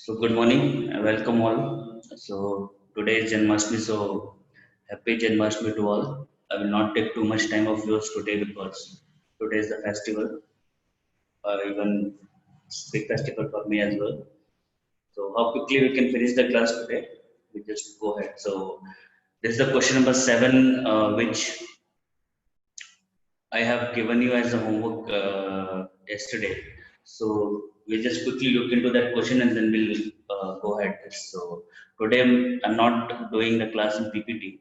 So good morning and welcome all. So today is Janmashtami, so happy Janmashtami to all. I will not take too much time of yours today because today is the festival, even big festival for me as well. So how quickly we can finish the class today? We just go ahead. So this is the question number 7, which I have given you as a homework yesterday. So we just quickly look into that question and then we'll go ahead. So today I'm not doing the class in PPT.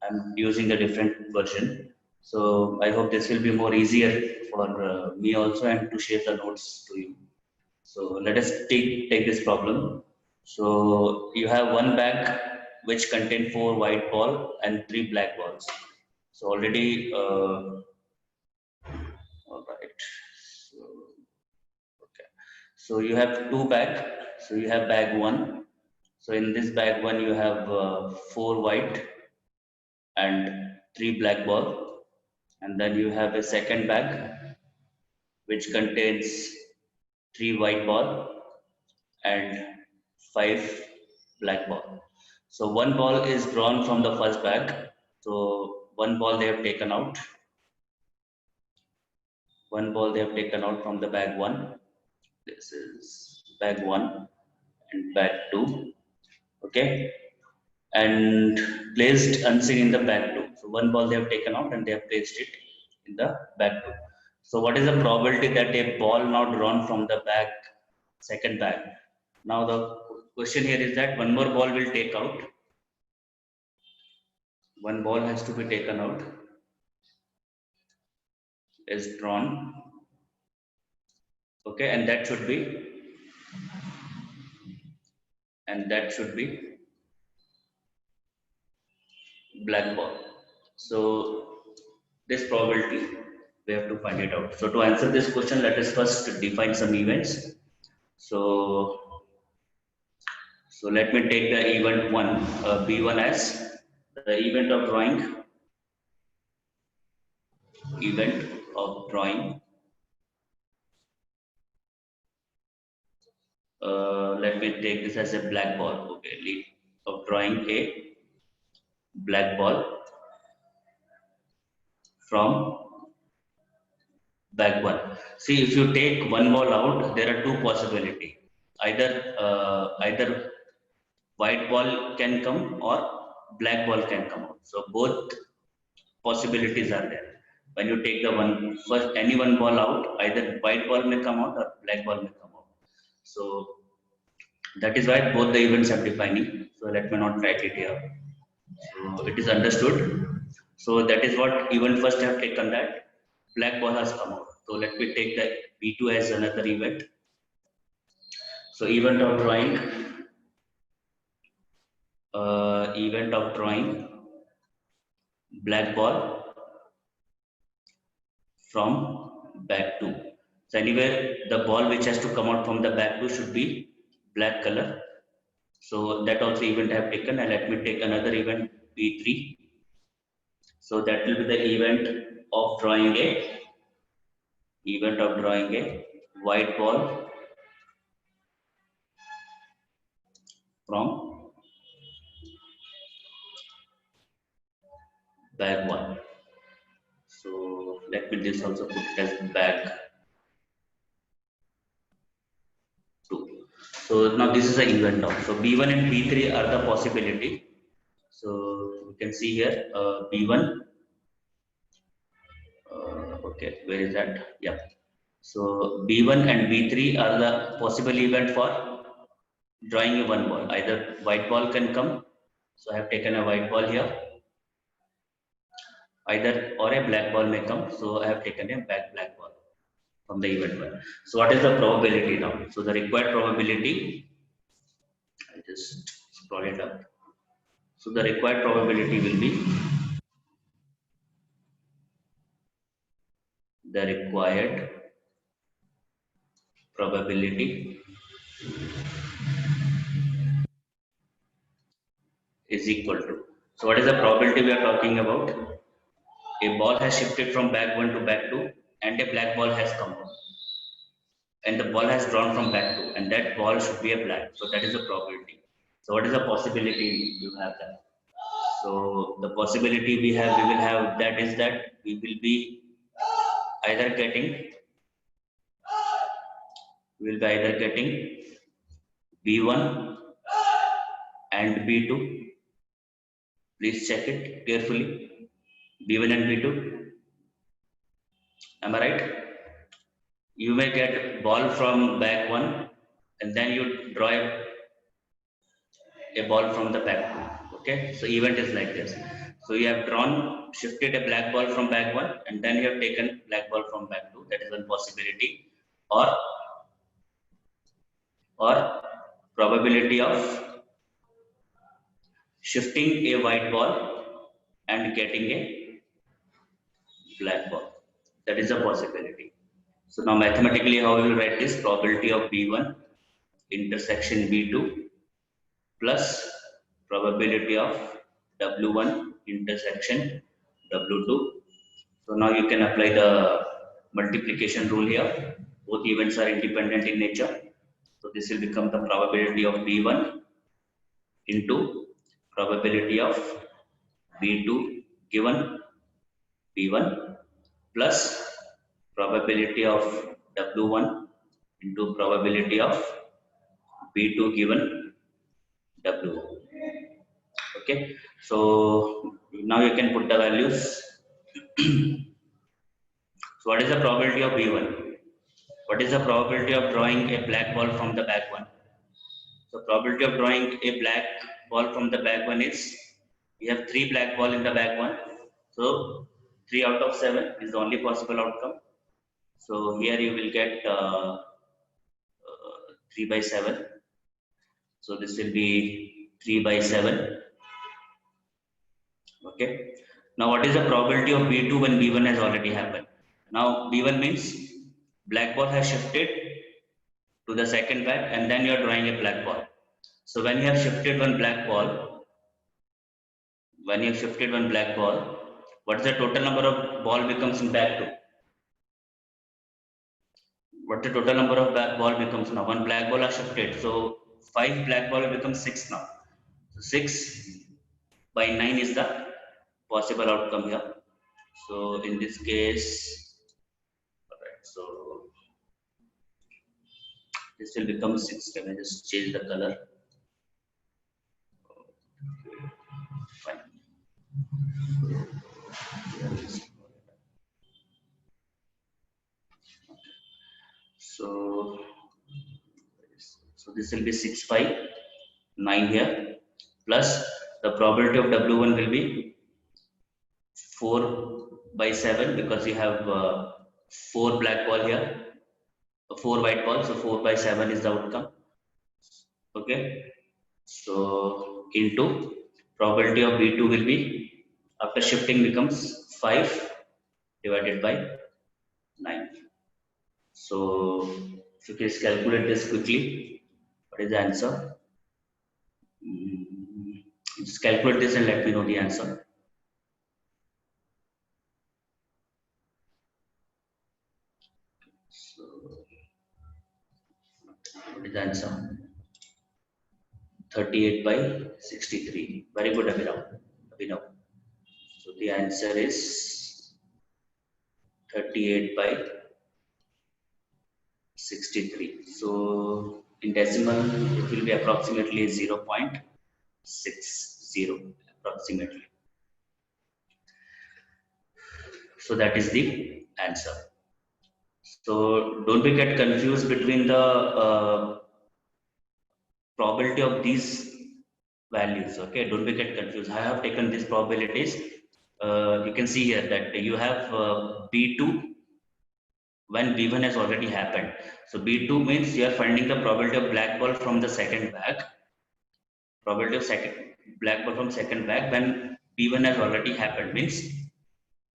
I'm using a different version. So I hope this will be more easier for me also and to share the notes to you. So let us take this problem. So you have one bag which contain 4 white ball and 3 black balls. So already all right. So, okay. So you have two bag. So you have bag one. So in this bag one, you have 4 white and 3 black ball. And then you have a second bag which contains 3 white ball and 5 black ball. So one ball is drawn from the first bag. So one ball they have taken out. One ball they have taken out from the bag one. This is bag one and bag 2, okay, and placed unseen in the bag 2. So one ball they have taken out and they have placed it in the bag 2. So what is the probability that a ball now drawn from the bag, second bag? Now the question here is that one more ball will take out. One ball has to be taken out, is drawn, okay, and that should be black ball. So this probability we have to find it out. So to answer this question, let us first define some events. So let me take the event one, B1 as the event of drawing. Event of drawing. Let me take this as a black ball. Okay, of drawing a black ball from bag one. See, if you take one ball out, there are two possibilities. Either white ball can come or black ball can come out. So both possibilities are there. When you take the one first, any one ball out, either white ball may come out or black ball may come out. So that is why both the events are defining. So let me not write it here. So it is understood. So that is what event first have taken that black ball has come out. So let me take the B2 as another event. So event of drawing black ball from bag 2. So anywhere the ball which has to come out from the bag 2 should be black color. So that also event I have taken, and let me take another event B3. So that will be the event of drawing a white ball from bag 1. So let me this also put it as bag 2. So now this is the event of. So B1 and B3 are the possibility. So you can see here B1. Okay, where is that? Yeah. So B1 and B3 are the possible event for drawing a one ball. Either white ball can come. So I have taken a white ball here. Either or a black ball may come. So I have taken a black ball from the event one. So what is the probability now? So the required probability, I just scroll it up. So the required probability will be the required probability is equal to. So what is the probability we are talking about? A ball has shifted from bag 1 to bag 2 and a black ball has come out. and the ball has drawn from back 2, and that ball should be a black. So that is a probability. So what is the possibility you have that? So the possibility we will have that is that we will be either getting, B1 and B2. Please check it carefully. B1 and B2. Am I right? You may get ball from bag 1 and then you draw a ball from the bag 2. Okay, so event is like this. So you have shifted a black ball from bag 1 and then you have taken black ball from bag 2. That is one possibility. Or probability of shifting a white ball and getting a black ball. That is a possibility. So now mathematically how we will write this? Probability of B1 intersection B2 plus probability of W1 intersection W2. So now you can apply the multiplication rule here. Both events are independent in nature. So this will become the probability of B1 into probability of B2 given B1 plus probability of W1 into probability of B2 given W. Okay, so now you can put the values. So what is the probability of B1? What is the probability of drawing a black ball from the bag 1? So probability of drawing a black ball from the bag 1 is, we have 3 black ball in the bag 1. So 3 out of 7 is the only possible outcome. So here you will get 3 by 7. So this will be 3 by 7. Okay. Now what is the probability of B2 when B1 has already happened? Now B1 means black ball has shifted to the second bag and then you are drawing a black ball. So when you have shifted one black ball, what is the total number of ball becomes in bag 2? What the total number of ball becomes now? One black ball are shifted. So 5 black ball becomes 6 now. So 6 by 9 is the possible outcome here. So in this case, alright, so this will become 6. Can I just change the color? Fine. So this will be 6 by 9 here, plus the probability of W1 will be 4 by 7 because you have 4 black ball here, 4 white ball, so 4 by 7 is the outcome. Okay, so into probability of B2 will be, after shifting becomes 5 divided by 9. So if you please calculate this quickly, what is the answer? Just calculate this and let me know the answer. So what is the answer? 38 by 63. Very good, Abhinav. So the answer is 38 by 63. So in decimal, it will be approximately 0.60 approximately. So that is the answer. So don't be get confused between the probability of these values. Okay, don't be get confused. I have taken these probabilities. You can see here that you have B2 when B1 has already happened. So B2 means you are finding the probability of black ball from the second bag. Probability of black ball from second bag when B1 has already happened means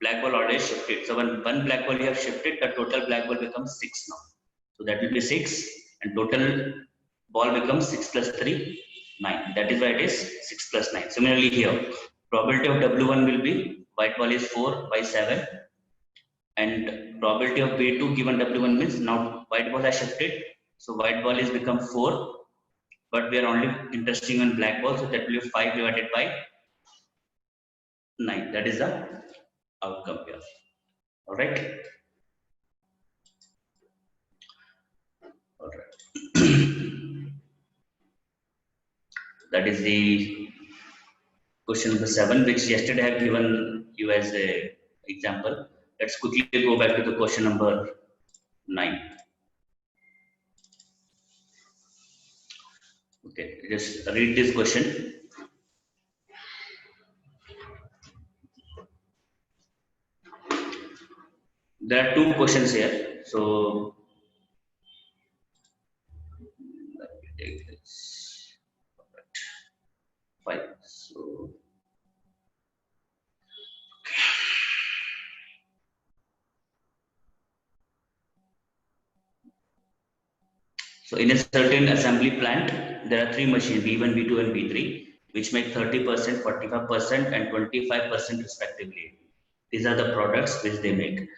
black ball already shifted. So when one black ball you have shifted, the total black ball becomes 6 now. So that will be 6 and total ball becomes 6 plus 3, 9. That is why it is 6 plus 9. Similarly here, probability of W1 will be white ball is 4 by 7 and probability of B2 given W1 means now white ball has shifted. So white ball is become 4, but we are only interested in black ball. So that will be 5 divided by 9. That is the outcome here. All right. All right. That is the question number 7, which yesterday I have given you as a example. Let's quickly go back to the question number 9. Okay, just read this question. There are 2 questions here. So let me take this. Fine. So in a certain assembly plant, there are 3 machines, B1, B2, and B3, which make 30%, 45%, and 25% respectively. These are the products which they make.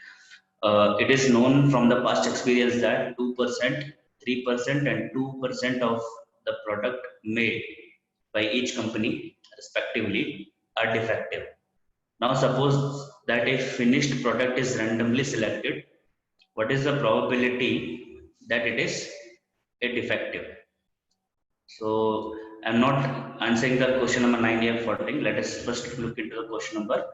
It is known from the past experience that 2%, 3%, and 2% of the product made by each company respectively are defective. Now suppose that a finished product is randomly selected, what is the probability that it is a defective? So I'm not answering the question number 9 here 14. Let us first look into the question number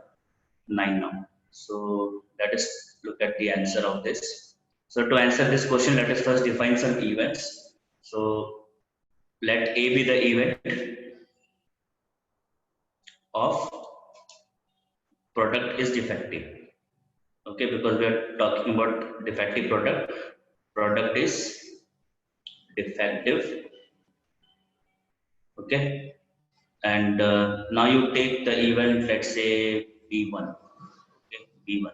9 now. So let us look at the answer of this. So to answer this question, let us first define some events. So let A be the event of product is defective. Okay, because we are talking about defective product. Product is defective. Okay, and now you take the event, let's say B1. Okay, B1.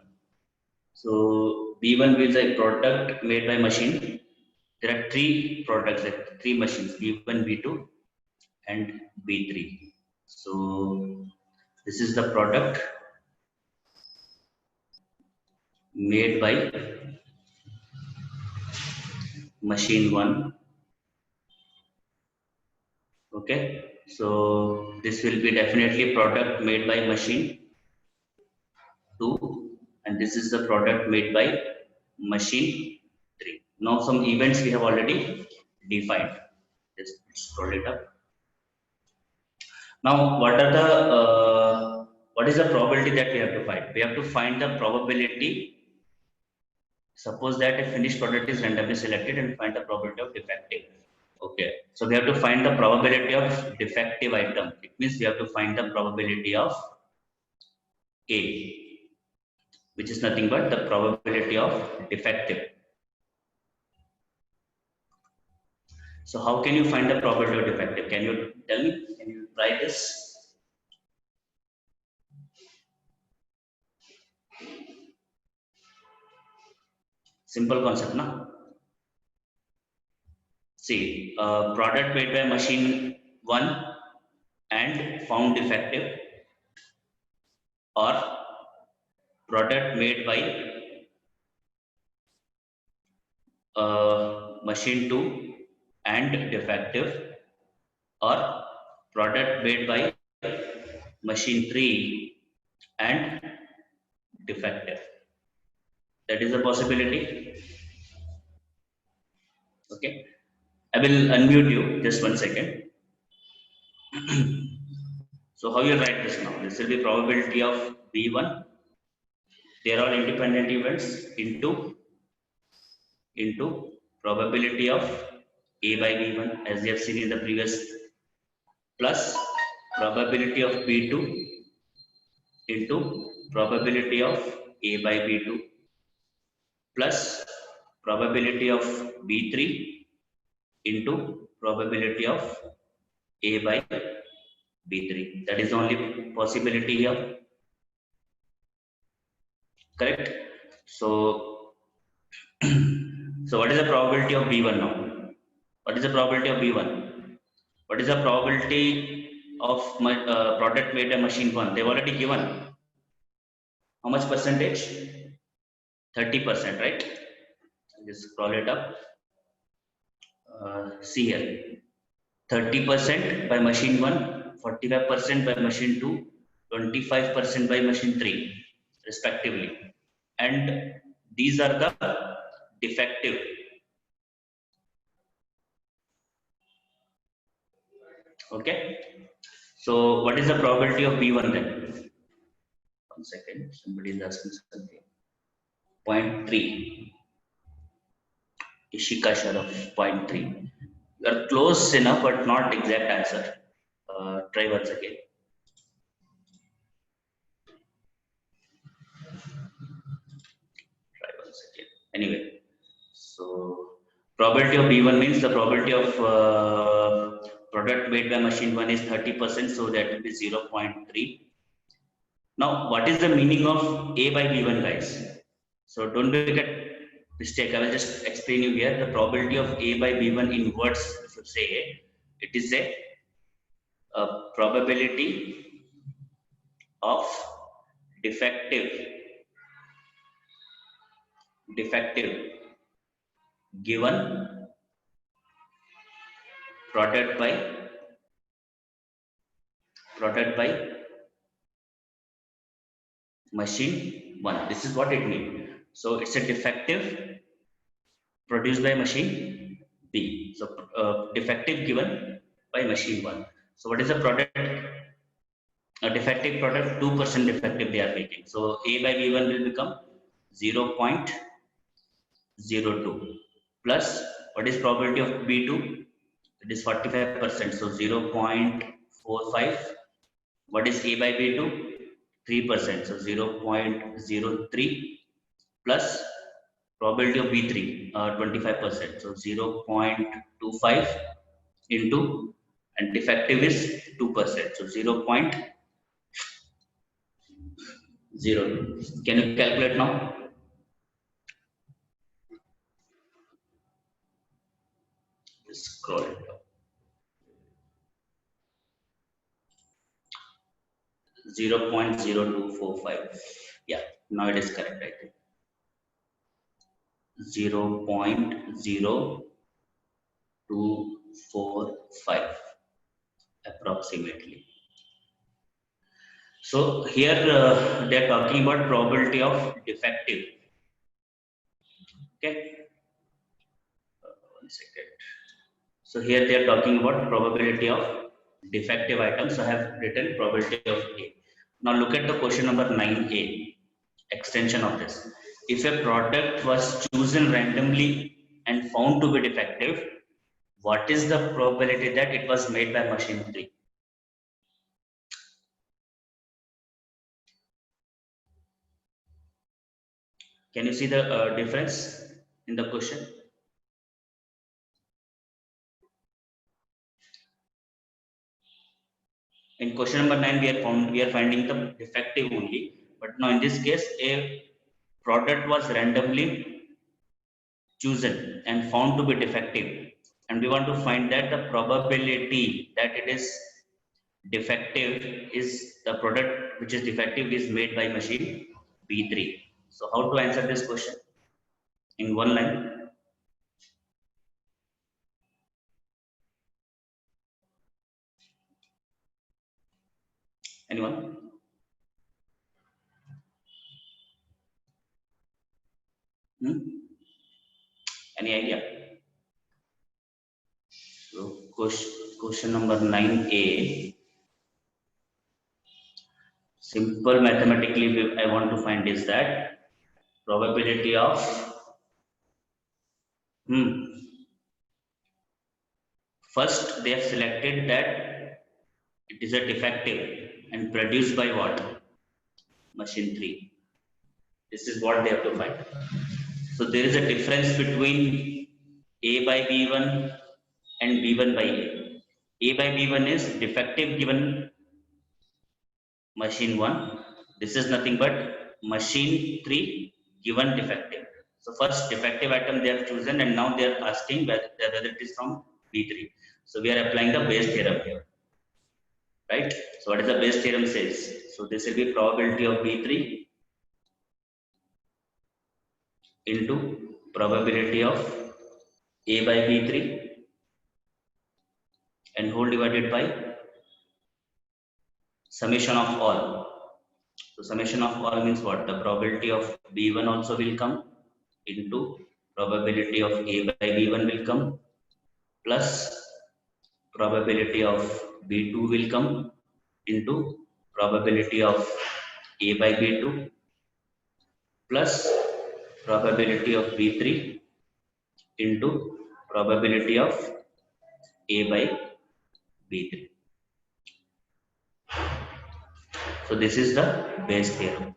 So B1 is a product made by machine. There are 3 products, like 3 machines, B1, B2, and B3. So this is the product made by machine 1. Okay, so this will be definitely product made by machine 2, and this is the product made by machine 3. Now some events we have already defined. Just scroll it up. Now what is the probability that we have to find? We have to find the probability. Suppose that a finished product is randomly selected and find the probability of defective. Okay, so we have to find the probability of defective item. It means we have to find the probability of A, which is nothing but the probability of defective. So how can you find the probability of defective? Can you tell me? Can you try this? Simple concept, na? See, product made by machine 1 and found defective, or product made by machine 2 and defective, or product made by machine 3 and defective. That is a possibility. Okay, I will unmute you just 1 second. So how you write this now? This will be probability of B1. They are all independent events into probability of A by B1, as we have seen in the previous, plus probability of B2 into probability of A by B2, plus probability of B3 into probability of A by B3. That is the only possibility here. Correct? So, so what is the probability of B1 now? What is the probability of B1? What is the probability of my product made by machine 1? They've already given. How much percentage? 30%, right? Just scroll it up. See here, 30% by machine 1, 45% by machine 2, 25% by machine 3, respectively. And these are the defective. Okay. So what is the probability of B1 then? One second, somebody is asking something. 0.3. Ishika Sharaf, 0.3. You are close enough, but not exact answer. Try once again. Try once again. Anyway, so probability of B1 means the probability of product made by machine 1 is 30%, so that will be 0.3. Now, what is the meaning of A by B1, guys? So don't make a mistake. I will just explain you here. The probability of A by B1 in words, if you say it is a probability of defective given product by machine 1. This is what it means. So it's a defective produced by machine B. So defective given by machine 1. So what is the product? A defective product, 2% defective they are making. So A by B1 will become 0.02 plus what is probability of B2? It is 45%. So 0.45. What is A by B2? 3%. So 0.03 plus probability of B3, 25%. So 0.25 into, and defective is 2%. So 0.02. Can you calculate now? Just scroll it down. 0.0245. Yeah, now it is correct, I think. 0.0245 approximately. So here they are talking about probability of defective. Okay. One second. So here they are talking about probability of defective items. So I have written probability of A. Now look at the question number 9A, extension of this. If a product was chosen randomly and found to be defective, what is the probability that it was made by machine 3? Can you see the difference in the question? In question number 9, we are finding the defective only, but now in this case, a product was randomly chosen and found to be defective, and we want to find that the probability that it is defective is the product which is defective is made by machine B3. So how to answer this question in one line? Anyone? Any idea? So question number 9A. Simple mathematically, I want to find is that probability of first they have selected that it is a defective and produced by what? Machine 3. This is what they have to find. So there is a difference between A by B1 and B1 by A. A by B1 is defective given machine 1. This is nothing but machine 3 given defective. So first defective item they have chosen, and now they are asking whether it is from B3. So we are applying the Bayes theorem here, right? So what is the Bayes theorem says? So this will be probability of B3 into probability of A by B3 and whole divided by summation of all. So summation of all means what? The probability of B1 also will come into probability of A by B1 will come plus probability of B2 will come into probability of A by B2 plus probability of B3 into probability of A by B3. So this is the Bayes theorem.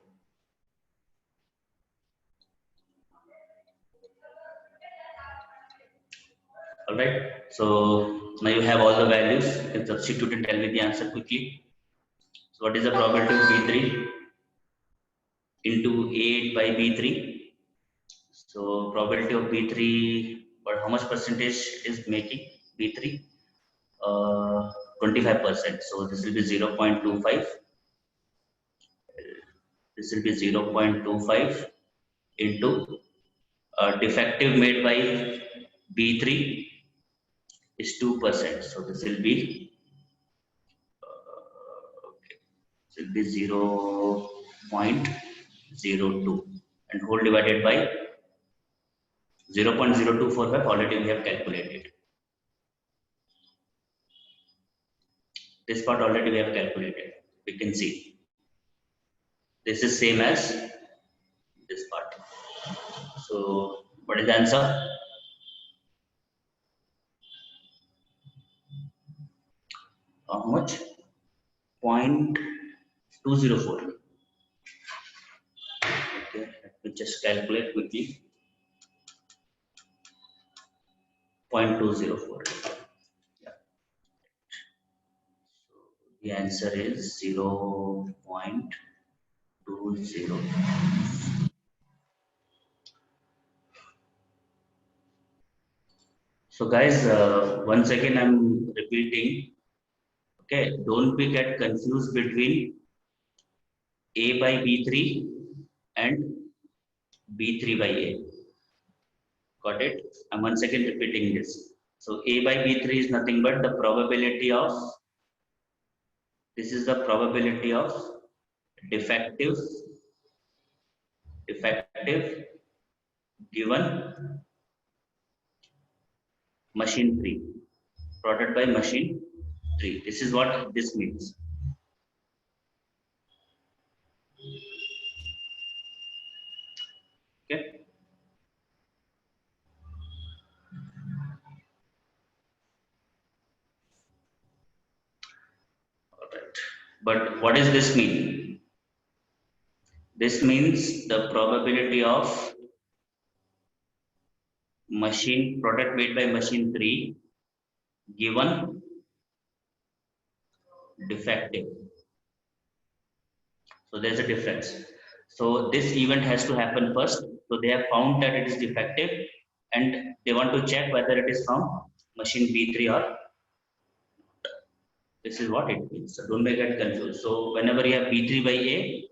Alright, so now you have all the values. You can substitute and tell me the answer quickly. So what is the probability of B3 into A by B3? So probability of B3, but how much percentage is making B3? 25%. So this will be 0.25. This will be 0.25 into defective made by B3 is 2%. So this will be okay. This will be 0.02 and whole divided by 0.0245 already we have calculated. This part already we have calculated. We can see this is same as this part. So what is the answer? How much? 0.204. Okay, let me just calculate quickly. 0.204. Yeah. So the answer is 0.20. So guys, once again I'm repeating. Okay, don't be get confused between A by B3 and B3 by A. Got it? I'm once again repeating this. So A by B3 is nothing but the probability of, this is the probability of defective given machine 3, product by machine 3. This is what this means. Okay. All right. But what does this mean? This means the probability of machine product made by machine 3 given defective. So there's a difference. So this event has to happen first. So they have found that it is defective and they want to check whether it is from machine B3 or this is what it means. So don't get confused. So whenever you have B3 by A,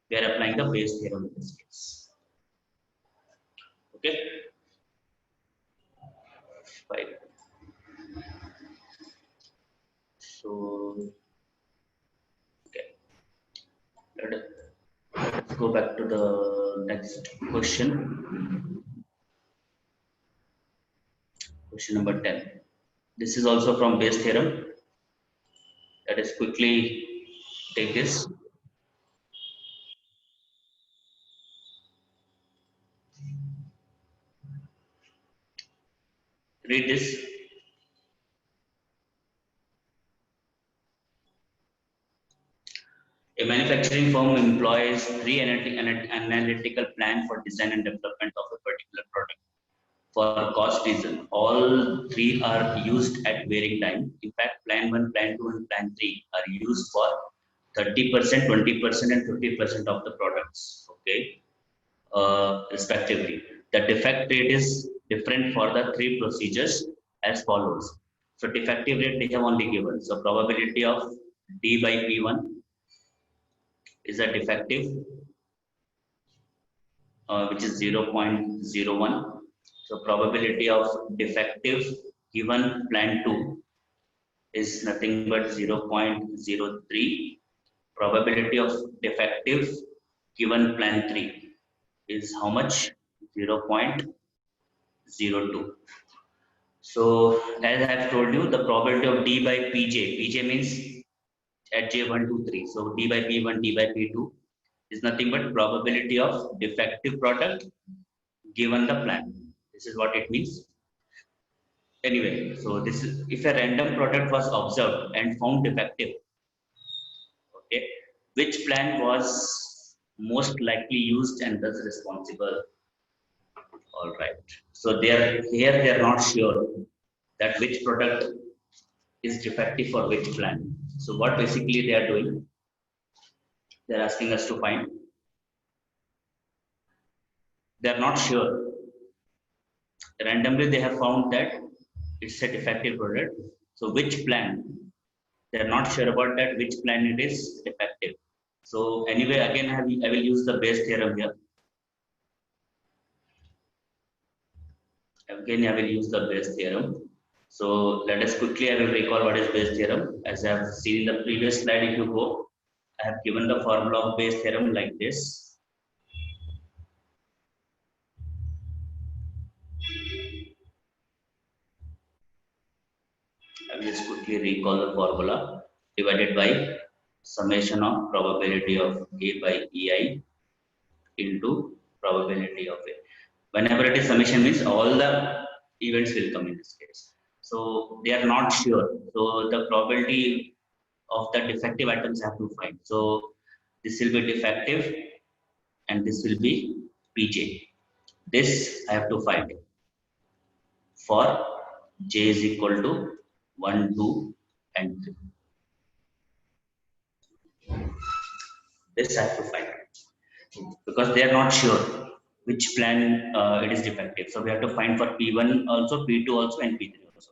we are applying the Bayes theorem in this case. Okay. Fine. So okay. Let's go back to the next question. Question number 10. This is also from Bayes theorem. Let us quickly take this. Read this. A manufacturing firm employs 3 analytical plan for design and development of a particular product. For cost reason, all 3 are used at varying time. In fact, plan 1, plan 2, and plan 3 are used for 30%, 20%, and 50% of the products. Okay, respectively. The defect rate is different for the 3 procedures as follows. So defective rate they have only given. So probability of D by P1 is a defective which is 0.01. So probability of defective given plan 2 is nothing but 0.03. Probability of defective given plan 3 is how much? 0.02. So as I have told you, the probability of D by Pj means at J1, 2, 3. So D by P1, D by P2 is nothing but probability of defective product given the plan. This is what it means. Anyway, so this is if a random product was observed and found defective, okay, which plan was most likely used and thus responsible? All right. So they are not sure that which product is defective for which plan. So what basically they are doing, they are asking us to find. They are not sure. Randomly they have found that it's a defective product. So which plan? They are not sure about that which plan it is defective. So anyway, again I will use the Bayes theorem here. Again I will use the Bayes theorem. So let us quickly, I will recall what is Bayes theorem. As I have seen in the previous slide, if you go, I have given the formula of Bayes theorem like this. I will just quickly recall the formula divided by summation of probability of A by EI into probability of A. Whenever it is summation means all the events will come in this case. So they are not sure. So the probability of the defective items I have to find. So this will be defective and this will be Pj. This I have to find for j is equal to 1, 2, and 3. This I have to find because they are not sure which plan it is defective. So we have to find for P1 also, P2 also, and P3 also.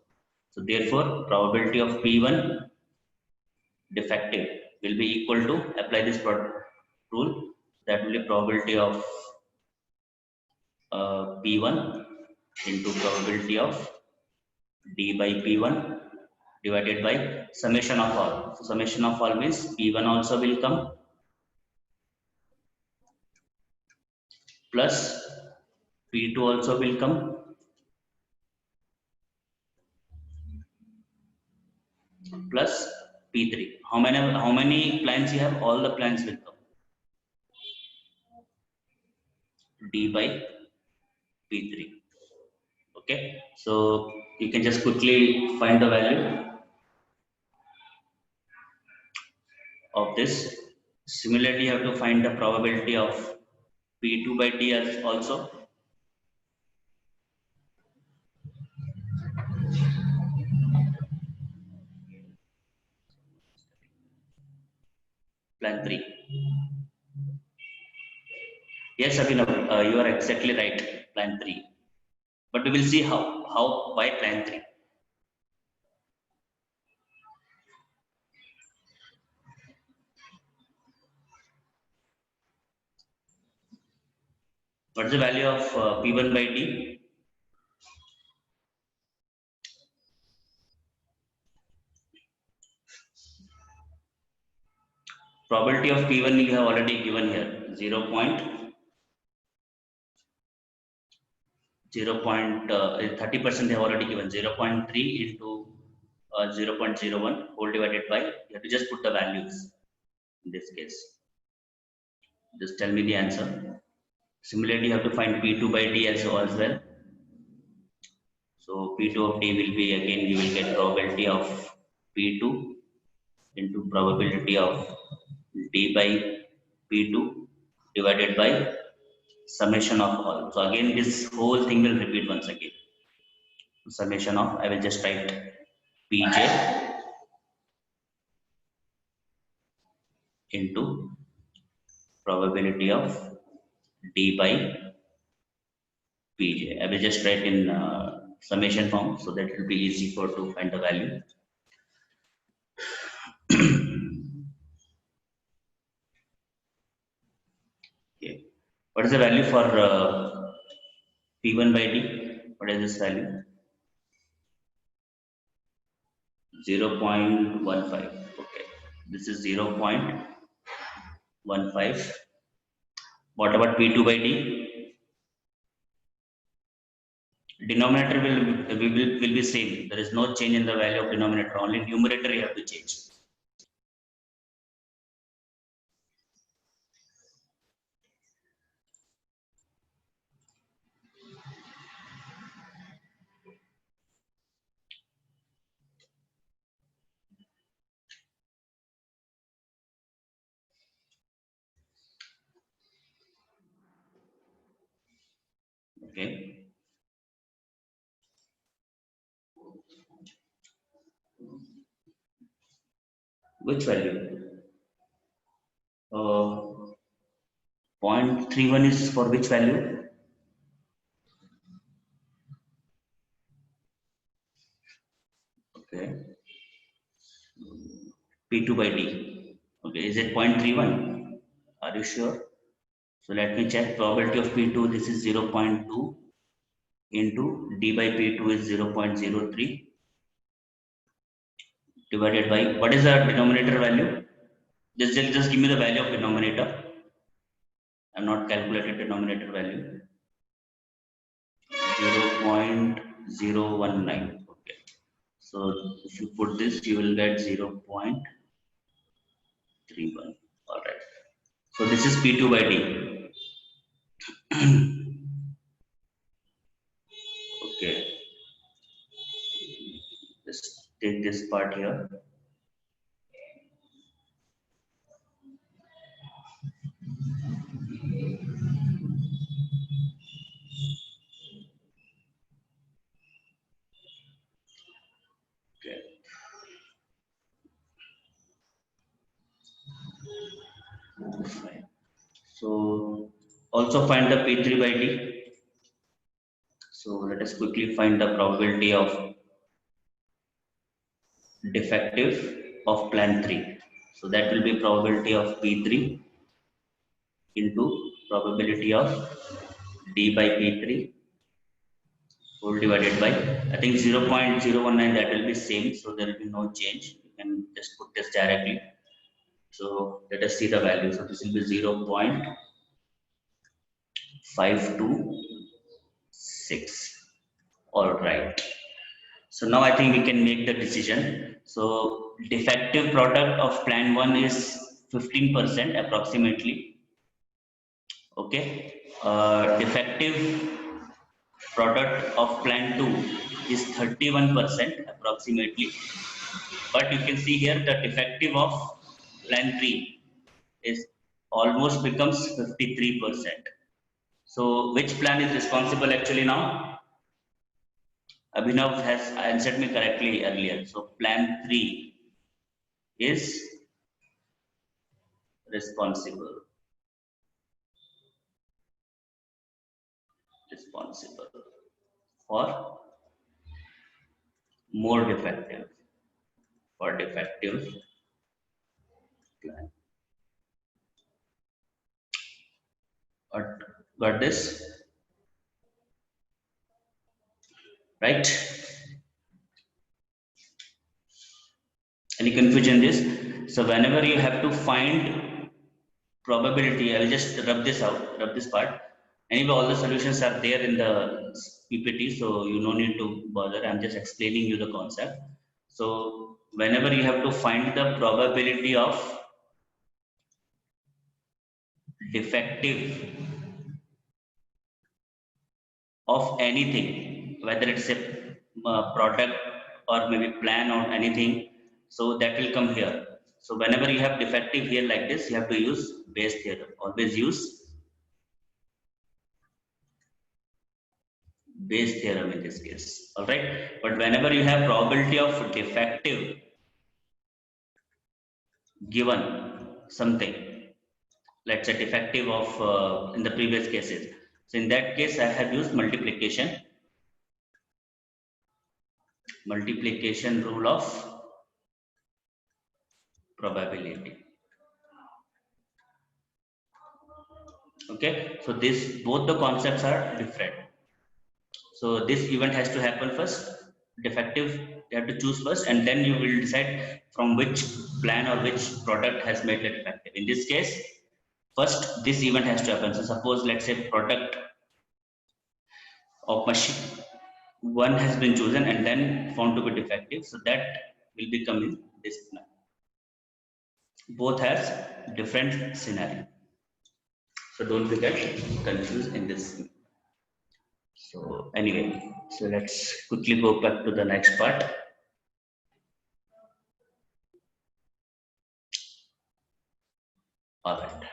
So therefore, probability of P1 defective will be equal to, apply this rule, that will be probability of P1 into probability of D by P1 divided by summation of all. So summation of all means P1 also will come plus P2 also will come plus P3. How many plans you have? All the plans will come. D by P3. Okay. So you can just quickly find the value of this. Similarly, you have to find the probability of P2 by D as also. Plan 3. Yes, Abhinav, you are exactly right. Plan 3. But we will see why plan 3. What's the value of P1 by D? Probability of P1 you have already given here, 30% they have already given, 0.3 into 0.01 whole divided by, you have to just put the values in this case. Just tell me the answer. Similarly, you have to find P2 by D as well. So P2 of D will be, again you will get probability of P2 into probability of D by P2 divided by summation of all. So again this whole thing will repeat once again. Summation of, I will just write Pj into probability of D by Pj. I will just write in summation form so that it will be easy to find the value. Okay. What is the value for P1 by D? What is this value? 0.15. Okay, this is 0.15. What about P2 by D? Denominator will be same. There is no change in the value of denominator. Only numerator you have to change. Okay. Which value? 0.31 is for which value? Okay. P2 by D. Okay, is it 0.31? Are you sure? So let me check. Probability of P2, this is 0.2 into D by P2 is 0.03 divided by, what is the denominator value? Just give me the value of denominator. I have not calculated denominator value. 0.019. Okay. So if you put this, you will get 0.31. All right. So this is P2 by D. Okay. Just take this part here. Okay. Fine. So also find the P3 by D. So let us quickly find the probability of defective of plan 3. So that will be probability of P3 into probability of D by P3 whole divided by, I think 0.019, that will be same, so there will be no change. You can just put this directly. So let us see the value. So this will be 0.526. All right. So now I think we can make the decision. So defective product of plan 1 is 15% approximately. Okay. Defective product of plan 2 is 31% approximately. But you can see here the defective of plan 3 is almost becomes 53%. So which plan is responsible actually now? Abhinav has answered me correctly earlier. So plan 3 is responsible for more defective, for defective plan. Got this? Right? Any confusion in this? So whenever you have to find probability, I will just rub this out, rub this part. Anyway, all the solutions are there in the PPT, so you no need to bother. I'm just explaining you the concept. So whenever you have to find the probability of defective of anything, whether it's a product or maybe plan or anything, so that will come here. So whenever you have defective here like this, you have to use Bayes theorem. Always use Bayes theorem in this case. All right. But whenever you have probability of defective given something, let's say defective of in the previous cases. So in that case, I have used multiplication rule of probability. Okay, so this both the concepts are different. So this event has to happen first. Defective, you have to choose first, and then you will decide from which plan or which product has made it defective. In this case, first this event has to happen. So suppose let's say product of machine one has been chosen and then found to be defective. So that will become in this plan. Both has different scenario. So don't get confused in this. So anyway, so let's quickly go back to the next part. All right.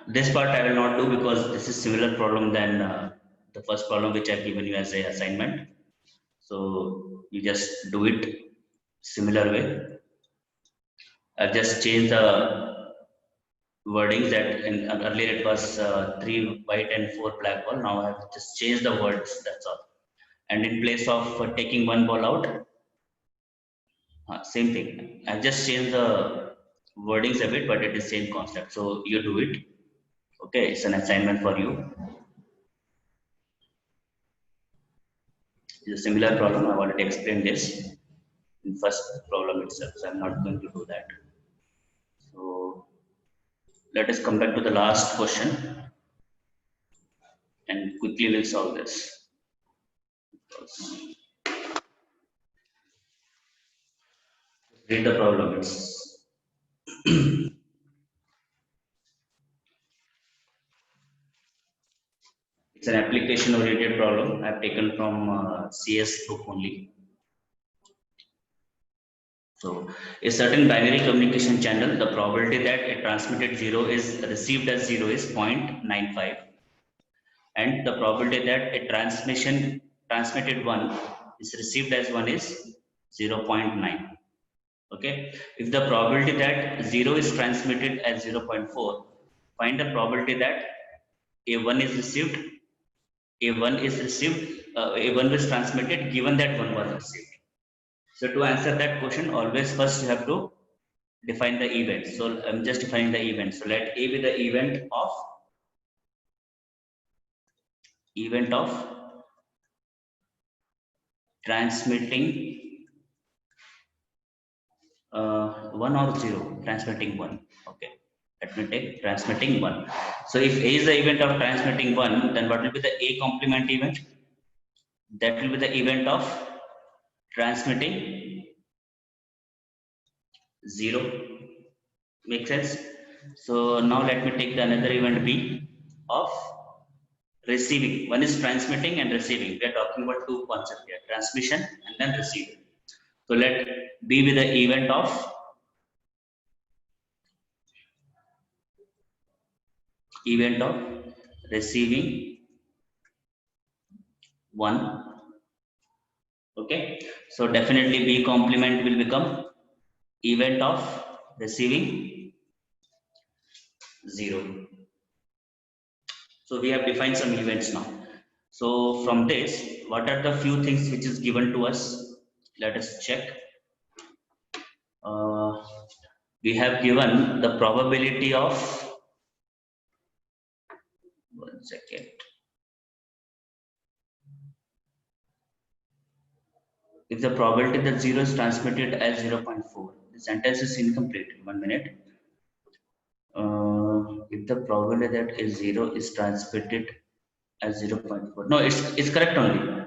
This part I will not do because this is similar problem than the first problem which I've given you as a assignment. So you just do it similar way. I'll just change the wordings that earlier it was 3 white and 4 black ball. Now I have just changed the words. That's all. And in place of taking one ball out, same thing. I just changed the wordings a bit, but it is same concept. So you do it. Okay, it's an assignment for you. It's a similar problem. I've already explained this in first problem itself, so I'm not going to do that. So let us come back to the last question and quickly we'll solve this. Read the problem. It's an application oriented problem. I've taken from CS book only. So a certain binary communication channel, the probability that a transmitted 0 is received as 0 is 0.95, and the probability that a transmitted 1 is received as 1 is 0.9. Okay, if the probability that 0 is transmitted as 0.4, find the probability that a1 is received, a1 was transmitted given that 1 was received. So to answer that question, always first you have to define the event. So I'm just defining the event. So let A be the event of transmitting 1 or 0, transmitting 1. Okay, let me take transmitting 1. So if A is the event of transmitting 1, then what will be the A complement event? That will be the event of transmitting 0. Make sense? So now let me take the another event B of receiving. One is transmitting and receiving. We are talking about two concepts here, transmission and then receiving. So let B be the event of receiving 1. Okay, so definitely B complement will become event of receiving 0. So we have defined some events now. So from this, what are the few things which is given to us? Let us check. Uh, we have given the probability of, one second. If the probability that 0 is transmitted as 0.4, the sentence is incomplete. 1 minute. If the probability that is 0 is transmitted as 0.4, no, it's correct only.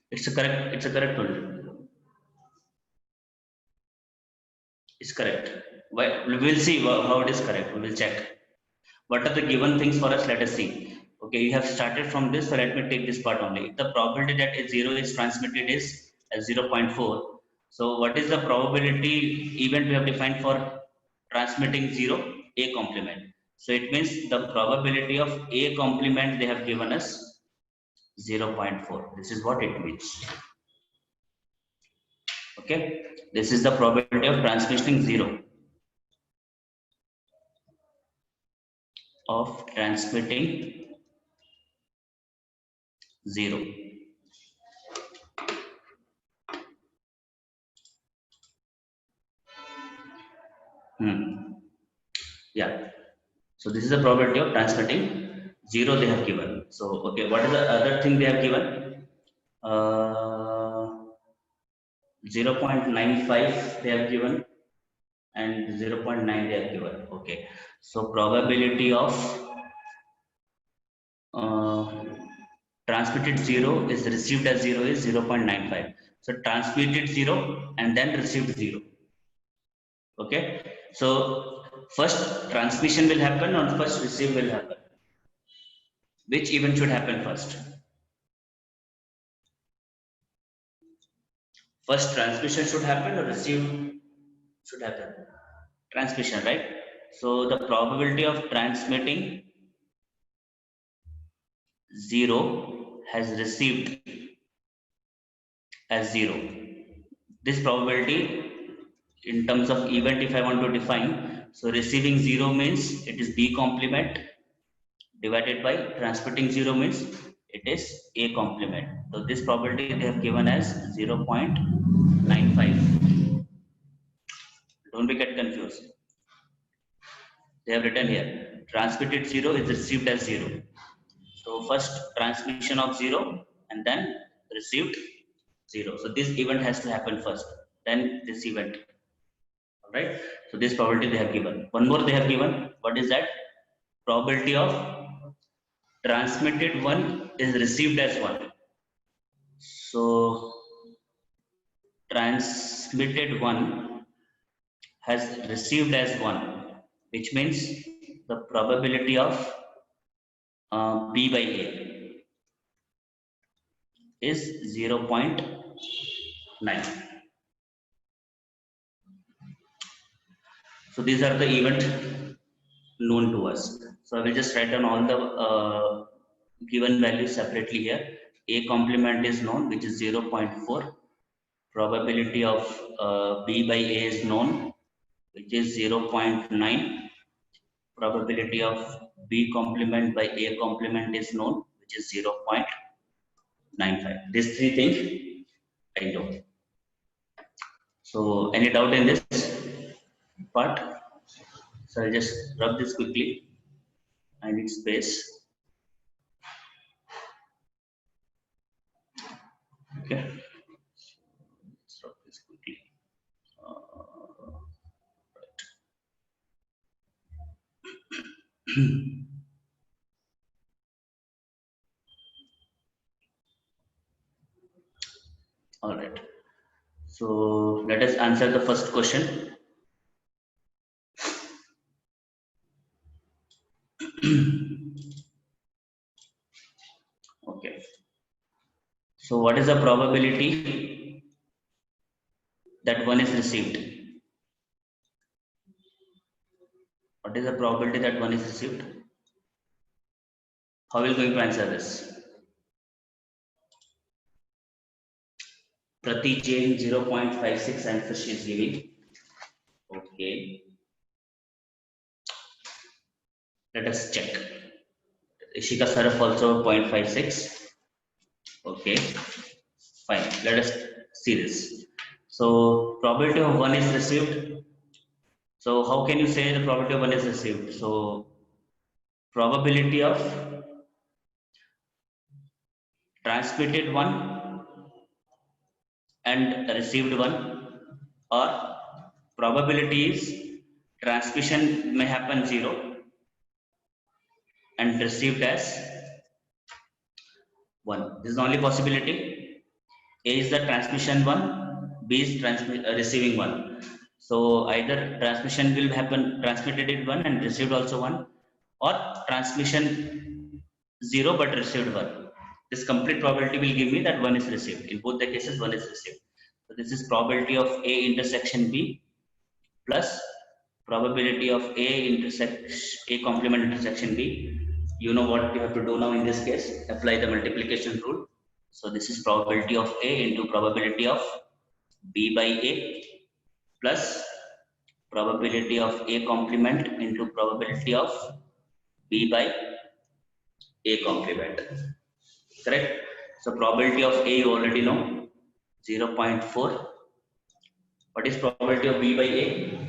It's a correct only. It's correct. Why? We'll see how it is correct. We will check. What are the given things for us? Let us see. Okay, you have started from this, so let me take this part only. If the probability that a 0 is transmitted is 0.4, so what is the probability event we have defined for transmitting 0? A complement. So it means the probability of A complement they have given us 0.4. This is what it means. Okay, this is the probability of transmitting 0. Of transmitting 0. Yeah. So this is the probability of transmitting. 0 they have given. So okay, what is the other thing they have given? 0.95 they have given and 0.9 they have given. Okay. So probability of uh, transmitted 0 is received as 0 is 0.95. So transmitted 0 and then received 0. Okay. So first transmission will happen or first receive will happen. Which event should happen first? First transmission should happen or receive should happen? Transmission, right? So the probability of transmitting 0 has received as 0. This probability in terms of event, if I want to define, so receiving 0 means it is B complement divided by transmitting 0 means it is A complement. So this probability they have given as 0.95. Don't be get confused. They have written here transmitted 0 is received as 0. So first transmission of 0 and then received 0. So this event has to happen first, then this event. Alright. So this probability they have given. One more they have given. What is that? Probability of transmitted 1 is received as 1. So transmitted 1 has received as 1, which means the probability of B by A is 0.9. So these are the event known to us. So I will just write down all the given values separately here. A complement is known, which is 0.4. Probability of B by A is known, which is 0.9. Probability of B complement by A complement is known, which is 0.95. These three things I know. So any doubt in this part? So I'll just rub this quickly. I need space. Okay. Let's rub this quickly. Right. All right. So let us answer the first question. Okay. So what is the probability that 1 is received? What is the probability that 1 is received? How are we going to answer this? Prati Jain 0.56 answer she is giving. Okay. Let us check. Ishika Saraf also 0.56. Okay. Fine. Let us see this. So probability of 1 is received. So how can you say the probability of 1 is received? So probability of transmitted 1 and received 1, or probability is transmission may happen 0 and received as 1. This is the only possibility. A is the transmission 1, B is receiving 1. So either transmission will happen transmitted in 1 and received also 1, or transmission 0 but received 1. This complete probability will give me that 1 is received. In both the cases 1 is received. So this is probability of A intersection B plus probability of A complement intersection B. You know what you have to do now in this case? Apply the multiplication rule. So this is probability of A into probability of B by A plus probability of A complement into probability of B by A complement. Correct? So probability of A you already know, 0.4. What is probability of B by A?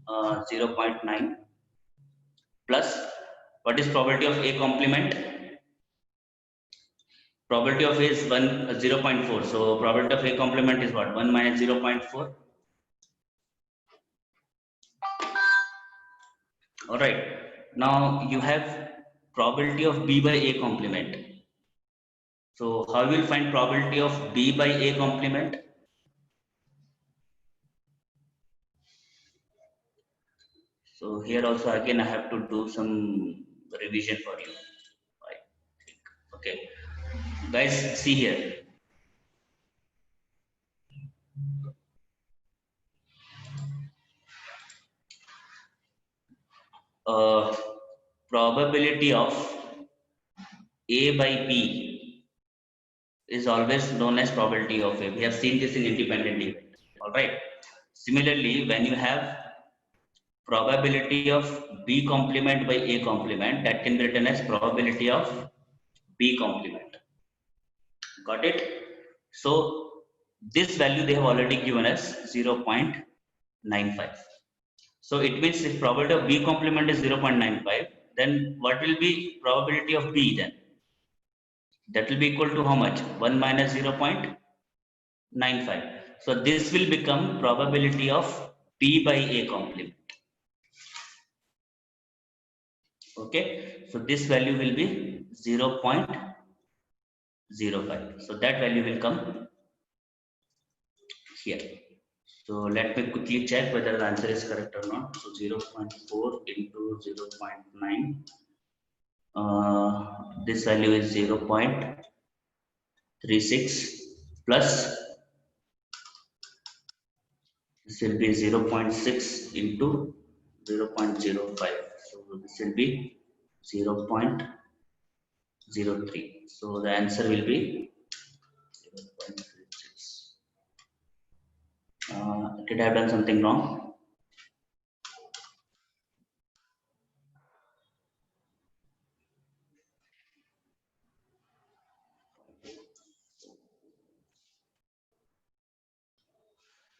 0.9 plus what is probability of A complement? Probability of A is 0.4. So probability of A complement is what? 1 minus 0.4. All right. Now you have probability of B by A complement. So how will you find probability of B by A complement? So here also again I have to do some revision for you. I think. Okay, guys, see here. Probability of A by B is always known as probability of A. We have seen this in independent event. All right. Similarly, when you have probability of B complement by A complement, that can be written as probability of B complement. Got it? So this value they have already given us 0.95. So it means if probability of B complement is 0.95, then what will be probability of B then? That will be equal to how much? 1 minus 0.95. So this will become probability of B by A complement. Okay, so this value will be 0.05. So that value will come here. So let me quickly check whether the answer is correct or not. So 0.4 into 0.9. This value is 0.36 plus this will be 0.6 into 0.05. So this will be 0.03. So the answer will be 0.36. Did I have done something wrong?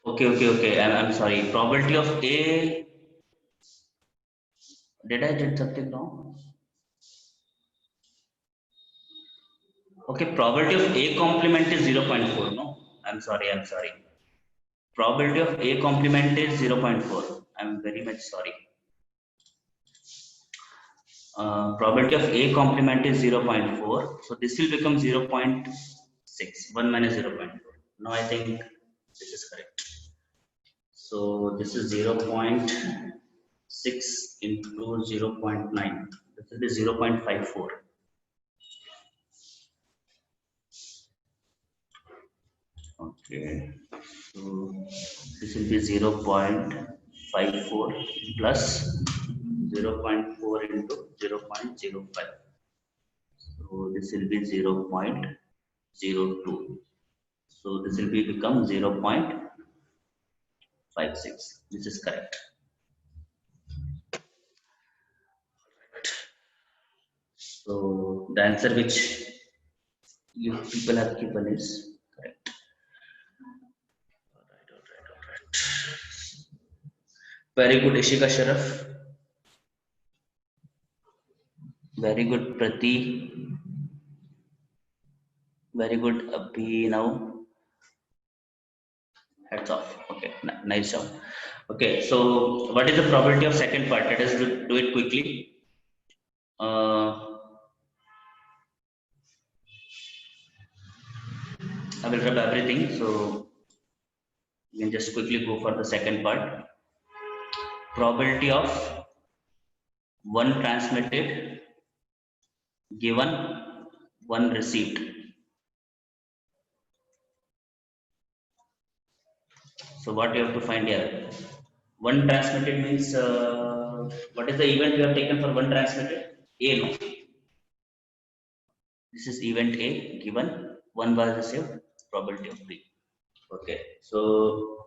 Okay. I'm sorry. Probability of A. Did I did something wrong? Okay, probability of A complement is 0.4. No, I'm sorry. Probability of A complement is 0.4. I'm very much sorry. Probability of A complement is 0.4. So this will become 0.6. 1 minus 0.4. Now I think this is correct. So this is 0.6 into 0.9. This will be 0.54. Okay, so this will be 0.54 plus 0.4 into 0.05. So this will be 0.02. So this will be become 0.56. This is correct. So the answer which you people have given is correct. All right. Very good, Ishika Sharaf. Very good, Prati. Very good, Abhinav. Heads off. Okay, nice job. Okay, so what is the probability of second part? Let us do it quickly. I will rub everything, so you can just quickly go for the second part. Probability of one transmitted given one received. So what you have to find here? One transmitted means what is the event we have taken for one transmitted? A, no? This is event A given one was received, probability of B. Okay, so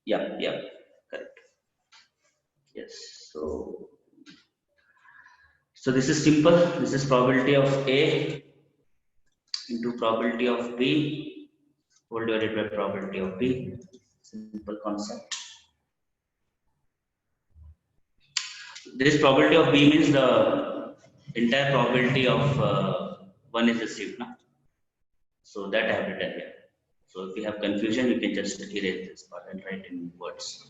yeah, correct. Yes, so this is simple. This is probability of A into probability of B whole divided by probability of B. Simple concept. this probability of B means the entire probability of 1 is received. Na? So that I have written here. So if you have confusion, you can just erase this part and write in words.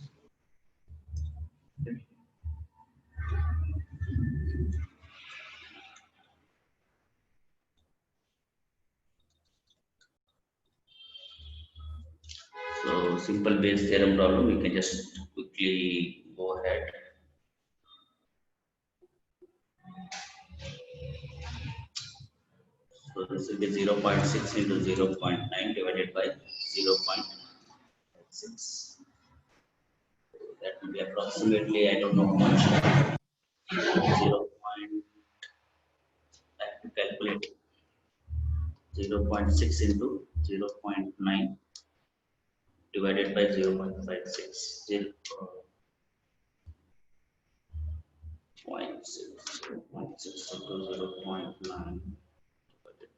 Okay. So simple Bayes theorem problem, you can just quickly go ahead. So this will be 0.6 into 0.9 divided by 0.6. That will be approximately, I don't know how much, 0. I have to calculate 0.6 into 0.9 divided by 0.56. 0.6 into 0.9 divided by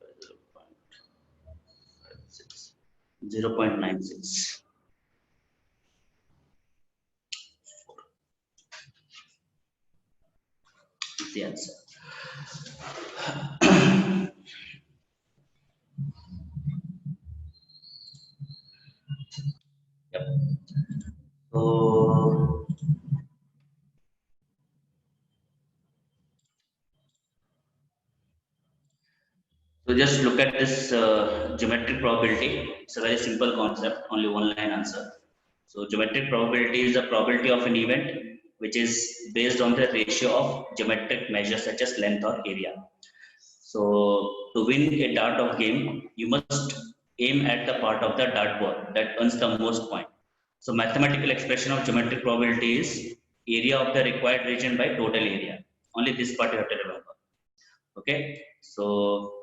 0.56. 0.96. Is the answer. Yep. So just look at this geometric probability. It's a very simple concept, only one line answer. So geometric probability is the probability of an event which is based on the ratio of geometric measures such as length or area. So to win a dart of game, you must aim at the part of the dartboard that earns the most point. So mathematical expression of geometric probability is area of the required region by total area. Only this part you have to remember. Okay. So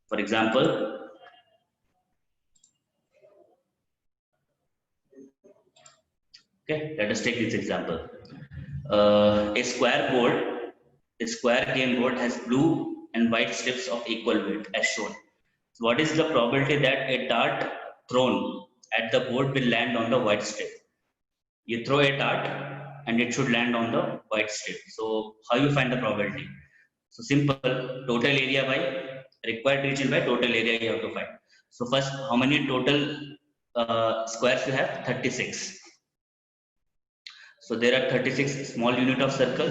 for example, okay, let us take this example. A square game board has blue and white strips of equal weight as shown. So what is the probability that a dart thrown at the board will land on the white strip? You throw a dart and it should land on the white strip. So how you find the probability? So simple, total area by required region by total area you have to find. So first, how many total squares you have? 36. So there are 36 small unit of circle.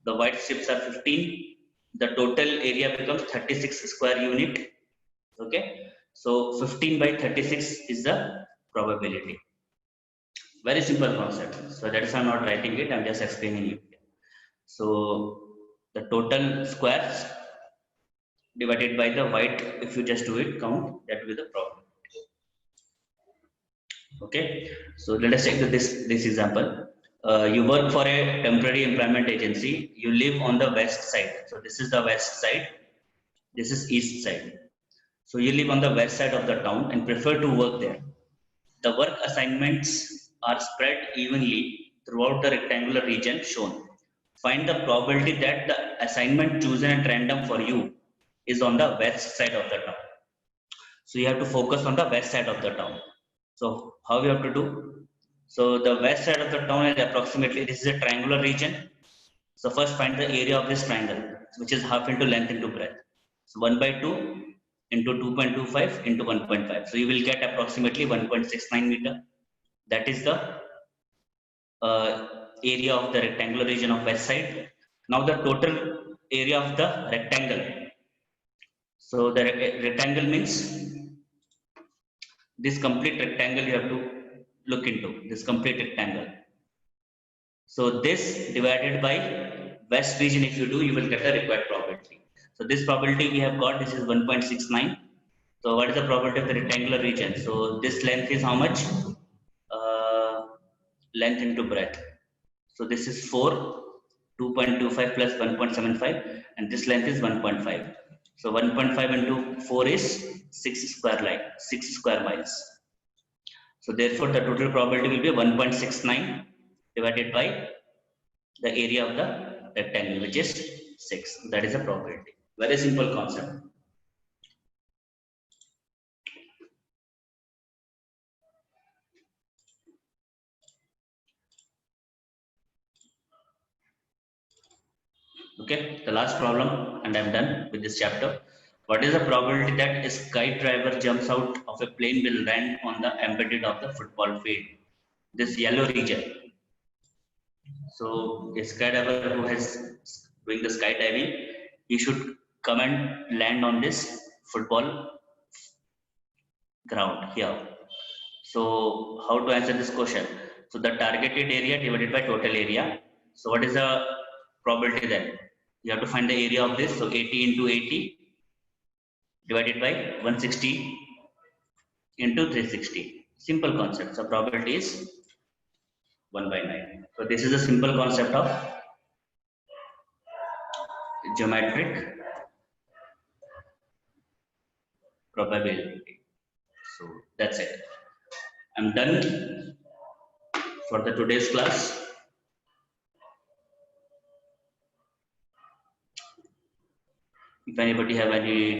The white strips are 15. The total area becomes 36 square unit. Okay. So 15 by 36 is the probability. Very simple concept. So that is I'm not writing it. I'm just explaining it. So the total squares divided by the white, if you just do it, count, that will be the problem. Okay. So let us take this example. You work for a temporary employment agency. You live on the west side. So this is the west side. This is east side. So you live on the west side of the town and prefer to work there. The work assignments are spread evenly throughout the rectangular region shown. Find the probability that the assignment chosen at random for you is on the west side of the town. So you have to focus on the west side of the town. So how you have to do? So the west side of the town is approximately, this is a triangular region. So first find the area of this triangle, which is half into length into breadth. So 1 by 2 into 2.25 into 1.5. So you will get approximately 1.69 meter. That is the area of the rectangular region of west side. Now the total area of the rectangle. So the rectangle means this complete rectangle you have to look into, this complete rectangle. So this divided by west region, if you do, you will get the required probability. So this probability we have got, this is 1.69. So what is the probability of the rectangular region? So this length is how much? Length into breadth. So this is 4, 2.25 plus 1.75, and this length is 1.5. So 1.5 into 4 is 6 square miles. So therefore, the total probability will be 1.69 divided by the area of the rectangle, which is 6. That is the probability. Very simple concept. Okay, the last problem, and I'm done with this chapter. What is the probability that a skydiver jumps out of a plane will land on the embedded of the football field? This yellow region. So a skydiver who has doing the skydiving, he should come and land on this football ground here. So how to answer this question? So the targeted area divided by total area. So what is the probability then? You have to find the area of this. So 80 into 80 divided by 160 into 360. Simple concept. So probability is 1 by 9. So this is a simple concept of geometric probability. So that's it. I'm done for the today's class. If anybody have any